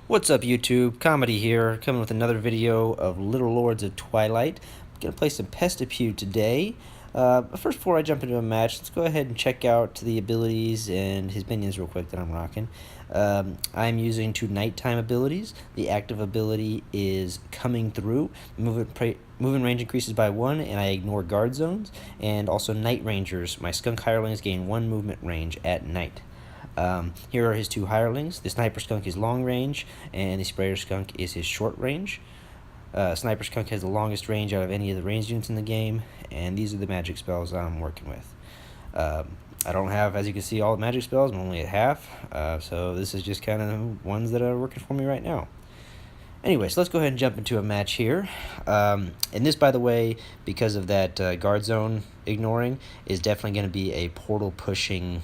What's up, YouTube? Comedy here, coming with another video of Little Lords of Twilight. I'm going to play some Pestipew today. But first, before I jump into a match, let's go ahead and check out the abilities and his minions real quick that I'm rocking. I'm using two nighttime abilities. The active ability is Coming Through. Movement range increases by 1, and I ignore guard zones. And also Night Rangers. My skunk hirelings gain 1 movement range at night. Here are his two hirelings. The Sniper Skunk is long range, and the Sprayer Skunk is his short range. Sniper Skunk has the longest range out of any of the ranged units in the game, and these are the magic spells I'm working with. I don't have, as you can see, all the magic spells. I'm only at half, so this is just kind of ones that are working for me right now. Anyway, so let's go ahead and jump into a match here. And this, by the way, because of that guard zone ignoring, is definitely going to be a portal pushing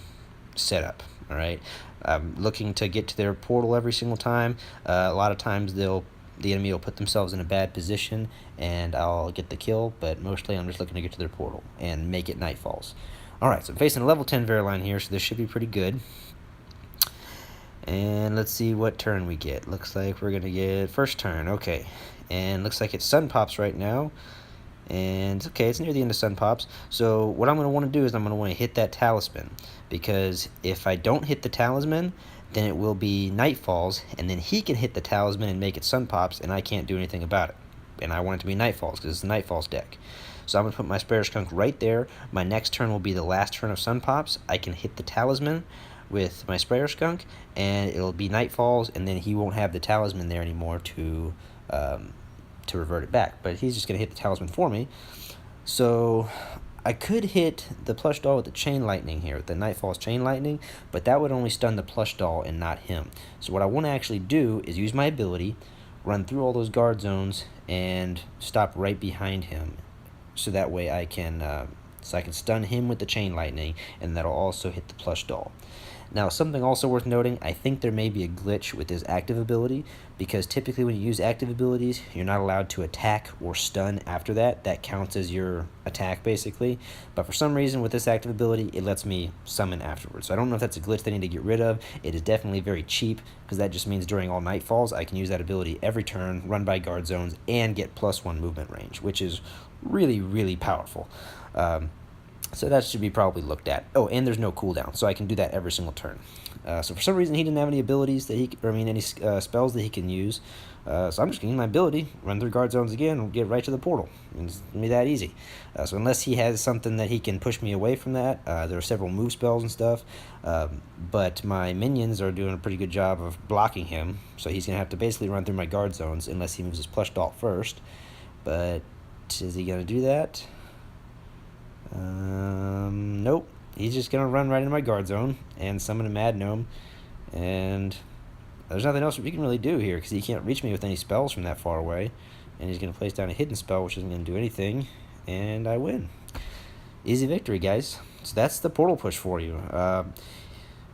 setup. All right, I'm looking to get to their portal every single time. A lot of times the enemy will put themselves in a bad position and I'll get the kill, but mostly I'm just looking to get to their portal and make it nightfalls. Alright, so I'm facing a level 10 Vereline here, so this should be pretty good. And let's see what turn we get. Looks like we're going to get first turn, okay. And looks like it's Sun Pops right now. And okay, it's near the end of Sun Pops. So what I'm going to want to do is I'm going to want to hit that talisman, because if I don't hit the talisman, then it will be Nightfalls, and then he can hit the talisman and make it Sun Pops, and I can't do anything about it. And I want it to be Nightfalls because it's the Nightfalls deck. So I'm going to put my Sprayer Skunk right there. My next turn will be the last turn of Sun Pops. I can hit the talisman with my Sprayer Skunk, and it'll be Nightfalls, and then he won't have the talisman there anymore to revert it back, but he's just going to hit the talisman for me. So I could hit the plush doll with the chain lightning here, with the Nightfall's chain lightning, but that would only stun the plush doll and not him. So what I want to actually do is use my ability, run through all those guard zones, and stop right behind him, so that way I can stun him with the chain lightning, and that'll also hit the plush doll. Now, something also worth noting, I think there may be a glitch with his active ability, because typically when you use active abilities, you're not allowed to attack or stun after that. That counts as your attack, basically. But for some reason, with this active ability, it lets me summon afterwards. So I don't know if that's a glitch they need to get rid of. It is definitely very cheap, because that just means during all Nightfalls, I can use that ability every turn, run by guard zones, and get +1 movement range, which is really, really powerful. So that should be probably looked at. Oh, and there's no cooldown, so I can do that every single turn. So for some reason, he didn't have any abilities that any spells that he can use. So I'm just getting my ability, run through guard zones again, and get right to the portal. It's gonna be that easy. So unless he has something that he can push me away from that, there are several move spells and stuff. But my minions are doing a pretty good job of blocking him. So he's gonna have to basically run through my guard zones unless he moves his plush doll first. But is he gonna do that? Nope. He's just gonna run right into my guard zone and summon a Mad Gnome, and there's nothing else we can really do here because he can't reach me with any spells from that far away. And he's gonna place down a hidden spell, which isn't gonna do anything, and I win. Easy victory, guys. So that's the portal push for you.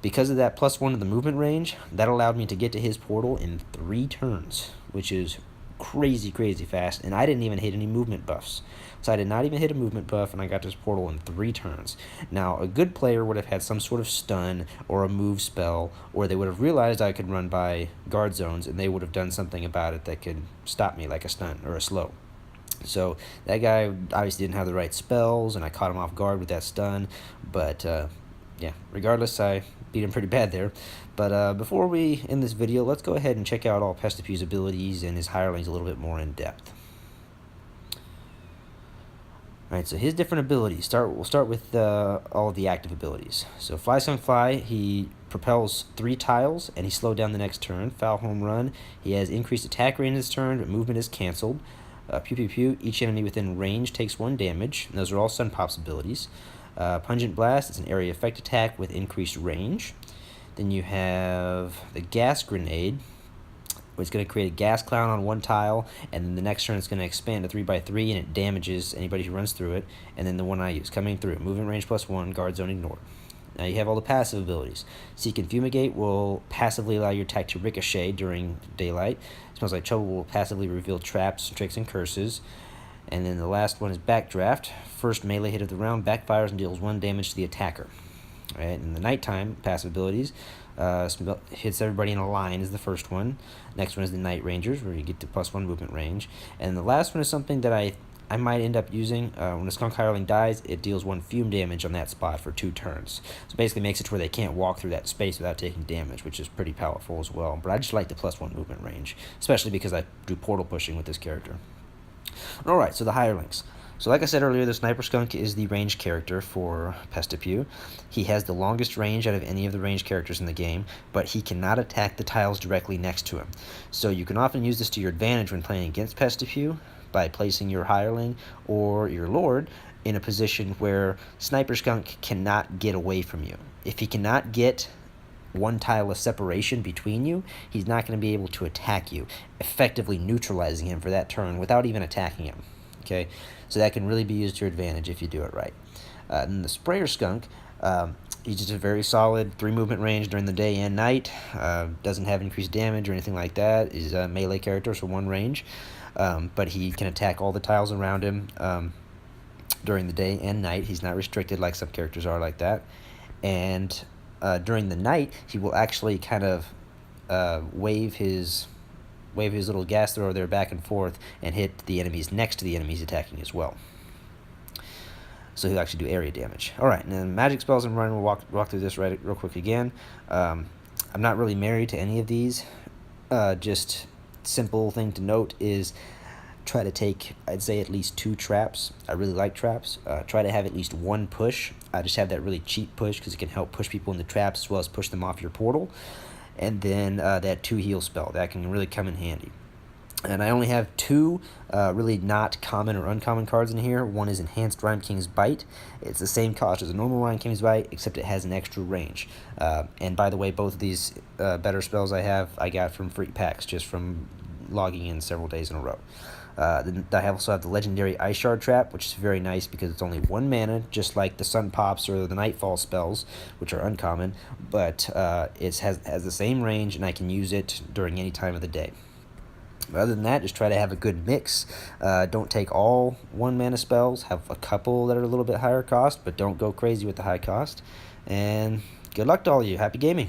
Because of that +1 to the movement range, that allowed me to get to his portal in 3 turns, which is crazy fast, and I didn't even hit any movement buffs. So I did not even hit a movement buff, and I got this portal in 3 turns. Now, a good player would have had some sort of stun or a move spell, or they would have realized I could run by guard zones, and they would have done something about it that could stop me, like a stun or a slow. So that guy obviously didn't have the right spells, and I caught him off guard with that stun, but yeah, regardless, I beat him pretty bad there. But before we end this video, let's go ahead and check out all Pestipew's abilities and his hirelings a little bit more in depth. Alright, so his different abilities. We'll start with all of the active abilities. So Fly Skunk Fly, he propels 3 tiles, and he slowed down the next turn. Foul Home Run, he has increased attack range this turn, but movement is cancelled. Pew Pew Pew, each enemy within range takes 1 damage. And those are all Sun Pops abilities. Pungent Blast, it's an area effect attack with increased range. Then you have the Gas Grenade, where it's going to create a gas cloud on 1 tile, and then the next turn it's going to expand to 3x3, and it damages anybody who runs through it. And then the one I use, Coming Through, movement range +1, guard zone ignored. Now you have all the passive abilities. Seek and Fumigate will passively allow your attack to ricochet during daylight. Smells Like Trouble will passively reveal traps, tricks, and curses. And then the last one is Backdraft. First melee hit of the round backfires and deals 1 damage to the attacker. Right, in the nighttime passive abilities, hits everybody in a line is the first one. Next one is the Night Rangers, where you get the +1 movement range. And the last one is something that I might end up using. When a skunk hireling dies, it deals 1 fume damage on that spot for 2 turns. So basically makes it to where they can't walk through that space without taking damage, which is pretty powerful as well. But I just like the +1 movement range, especially because I do portal pushing with this character. Alright, so the hirelings. So like I said earlier, the Sniper Skunk is the ranged character for Pestipew. He has the longest range out of any of the ranged characters in the game, but he cannot attack the tiles directly next to him. So you can often use this to your advantage when playing against Pestipew by placing your hireling or your lord in a position where Sniper Skunk cannot get away from you. If he cannot get 1 tile of separation between you, he's not going to be able to attack you, effectively neutralizing him for that turn without even attacking him. Okay, so that can really be used to your advantage if you do it right. And the Sprayer Skunk, he's just a very solid 3 movement range during the day and night. Doesn't have increased damage or anything like that. He's a melee character, so 1 range. But he can attack all the tiles around him during the day and night. He's not restricted like some characters are like that. And during the night, he will actually kind of wave his little gas thrower there back and forth and hit the enemies next to the enemies attacking as well. So he'll actually do area damage. Alright, and then magic spells and run. We'll walk through this real quick again. I'm not really married to any of these. Just simple thing to note is try to take, I'd say, at least 2 traps. I really like traps. Try to have at least 1 push. I just have that really cheap push because it can help push people in the traps as well as push them off your portal. And then that 2 heal spell. That can really come in handy. And I only have 2 really not common or uncommon cards in here. One is Enhanced Rhyme King's Bite. It's the same cost as a normal Rhyme King's Bite, except it has an extra range. And by the way, both of these better spells I got from free packs, just from logging in several days in a row. Then I also have the legendary Ice Shard Trap, which is very nice because it's only 1 mana, just like the Sun Pops or the Nightfall spells, which are uncommon, but it has the same range, and I can use it during any time of the day. But other than that, just try to have a good mix. Don't take all 1 mana spells. Have a couple that are a little bit higher cost, but don't go crazy with the high cost. And good luck to all of you. Happy gaming.